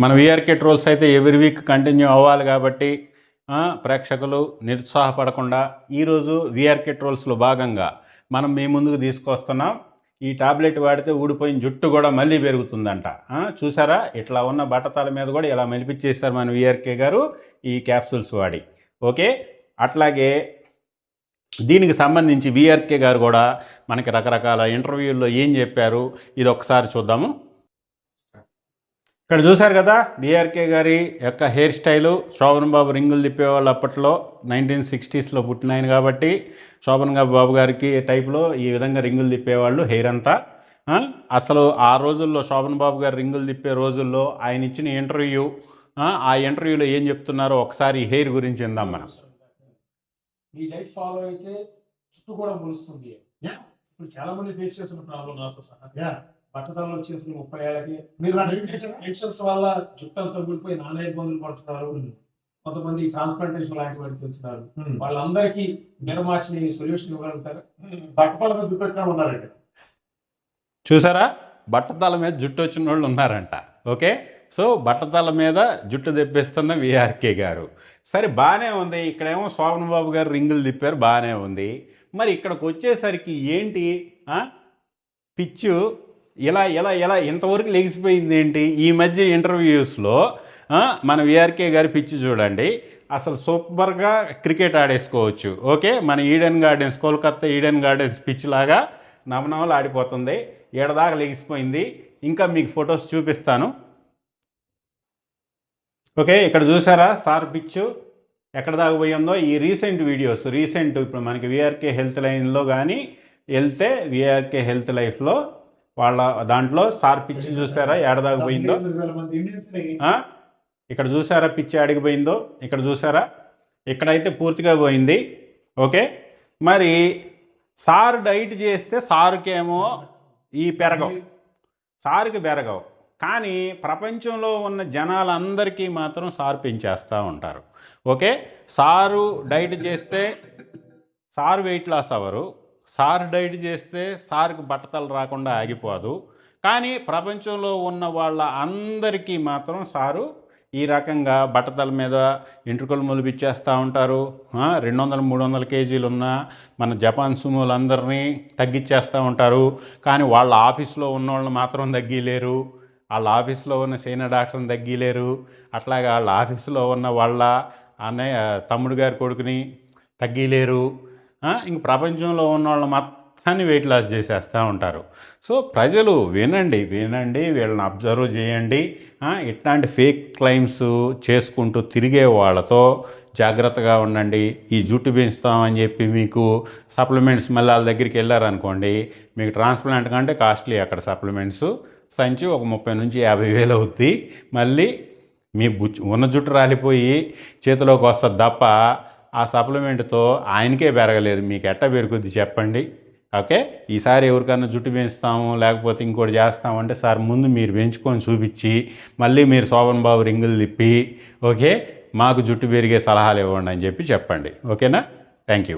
మన VRK trolls అయితే every week continue అవ్వాలి కాబట్టి ప్రేక్షకులు నిరుత్సాహపడకుండా ఈరోజు వీఆర్కే ట్రోల్స్లో భాగంగా మనం మీ ముందుకు తీసుకొస్తున్నాం. ఈ టాబ్లెట్ వాడితే ఊడిపోయిన జుట్టు కూడా మళ్ళీ పెరుగుతుందంట. చూసారా, ఇట్లా ఉన్న బట్టతల మీద కూడా ఇలా మెలిపించేశారు మన వీఆర్కే గారు ఈ క్యాప్సూల్స్ వాడి. ఓకే, అట్లాగే దీనికి సంబంధించి వీఆర్కే గారు కూడా మనకి రకరకాల ఇంటర్వ్యూల్లో ఏం చెప్పారు ఇది ఒకసారి చూద్దాము. ఇక్కడ చూశారు కదా బీఆర్కే గారి యొక్క హెయిర్ స్టైలు. శోభన్ బాబు రింగులు తిప్పేవాళ్ళు అప్పట్లో 1960s పుట్టిన ఆయన కాబట్టి శోభన్ బాబు గారికి టైప్లో ఈ విధంగా రింగులు తిప్పేవాళ్ళు హెయిర్ అంతా. అసలు ఆ రోజుల్లో శోభన్ బాబు గారు రింగులు తిప్పే రోజుల్లో ఆయన ఇచ్చిన ఇంటర్వ్యూ, ఆ ఇంటర్వ్యూలో ఏం చెప్తున్నారో ఒకసారి హెయిర్ గురించి విందాం మనం. ఈ డైట్ ఫాలో అయితే చుట్టూ కూడా ములుస్తుంది. ఇప్పుడు చాలా మంది ఫేస్ చేసిన ప్రాబ్లం నాతో సహా. బట్టతలలో వచ్చేసిన 30 ఏళ్ళకి మీరు టెన్షన్స్ వల్ల జుట్టు అంతా ఊడిపోయి నానా ఇబ్బందులు పడుతున్నారు. కొంతమంది ట్రాన్స్ప్లాంటేషన్ లాంటి వాటికి వచ్చినారు. వాళ్ళందరికీ నిర్మాచిన సొల్యూషన్ ఇవ్వగలుగుతారు. బట్టతల మీద జుట్టు వచ్చిన ఉన్నారండి. చూసారా, బట్టతల మీద జుట్టు వచ్చిన వాళ్ళు ఉన్నారంట. ఓకే, సో బట్టతల మీద జుట్టు తెప్పిస్తున్న వీఆర్కే గారు. సరే, బాగానే ఉంది. ఇక్కడేమో శోభన్ బాబు గారు రింగులు తిప్పారు, బాగానే ఉంది. మరి ఇక్కడికి వచ్చేసరికి ఏంటి పిచ్చు ఇలా ఇలా ఇలా ఇంతవరకు లెగిసిపోయింది ఏంటి? ఈ మధ్య ఇంటర్వ్యూస్లో మన వీఆర్కే గారి పిచ్చి చూడండి, అసలు సూపర్గా క్రికెట్ ఆడేసుకోవచ్చు. ఓకే, మన Eden gardens, Kolkata Eden gardens pitch లాగా నవనవలు ఆడిపోతుంది. ఏడదాకా లెగిసిపోయింది. ఇంకా మీకు ఫొటోస్ చూపిస్తాను. ఓకే, ఇక్కడ చూసారా సార్ పిచ్చు ఎక్కడ దాకా పోయిందో. ఈ రీసెంట్ వీడియోస్, ఇప్పుడు మనకి వీఆర్కే హెల్త్ లైన్లో కానీ వెళ్తే వీఆర్కే హెల్త్ లైఫ్లో వాళ్ళ దాంట్లో సార్ పిచ్చి చూసారా ఏడదాకా పోయిందో. ఇక్కడ చూసారా పిచ్చి ఆడిగిపోయిందో. ఇక్కడ చూసారా, ఇక్కడైతే పూర్తిగా పోయింది. ఓకే, మరి సార్ డైట్ చేస్తే సారుకేమో ఈ పెరగవు, సారుకి పెరగవు. కానీ ప్రపంచంలో ఉన్న జనాలందరికీ మాత్రం సారు పెంచేస్తూ ఉంటారు. ఓకే, సారు డైట్ చేస్తే సారు వెయిట్ లాస్ అవ్వరు, సారు డైట్ చేస్తే సారుకి బట్టతలు రాకుండా ఆగిపోదు. కానీ ప్రపంచంలో ఉన్న వాళ్ళ అందరికీ మాత్రం సారు ఈ రకంగా బట్టతల మీద ఎంట్రుకలు మొలిపిచ్చేస్తూ ఉంటారు. 200-300 కేజీలు ఉన్న మన జపాన్ సుమోలందరినీ తగ్గించేస్తూ ఉంటారు. కానీ వాళ్ళ ఆఫీస్లో ఉన్న వాళ్ళు మాత్రం తగ్గిలేరు, వాళ్ళ ఆఫీస్లో ఉన్న సీనియర్ డాక్టర్ని తగ్గిలేరు. అట్లాగే వాళ్ళ ఆఫీస్లో ఉన్న వాళ్ళ అన్నయ్య తమ్ముడు గారి కొడుకుని తగ్గిలేరు. ఇంక ప్రపంచంలో ఉన్న వాళ్ళు మొత్తాన్ని వెయిట్ లాస్ చేసేస్తూ ఉంటారు. సో ప్రజలు వినండి, వీళ్ళని అబ్జర్వ్ చేయండి. ఇట్లాంటి ఫేక్ క్లైమ్స్ చేసుకుంటూ తిరిగే వాళ్ళతో జాగ్రత్తగా ఉండండి. ఈ జుట్టు పెంచుతామని చెప్పి మీకు సప్లిమెంట్స్ మళ్ళీ వాళ్ళ దగ్గరికి వెళ్ళారనుకోండి, మీకు ట్రాన్స్ప్లాంట్ కంటే కాస్ట్లీ అక్కడ సప్లిమెంట్స్. సంచి ఒక 30,000-50,000 అవుద్ది. మళ్ళీ మీ ఉన్న జుట్టు రాలిపోయి చేతిలోకి వస్తుంది తప్ప ఆ సప్లిమెంట్తో ఆయనకే పెరగలేదు, మీకు ఎట్టా పెరుగుద్ది చెప్పండి. ఓకే, ఈసారి ఎవరికన్నా జుట్టు పెంచుతాము లేకపోతే ఇంకోటి చేస్తామంటే సార్ ముందు మీరు పెంచుకొని చూపించి మళ్ళీ మీరు శోభన్ బాబు రింగులు తిప్పి ఓకే మాకు జుట్టు పెరిగే సలహాలు ఇవ్వండి అని చెప్పి చెప్పండి. ఓకేనా? Thank you.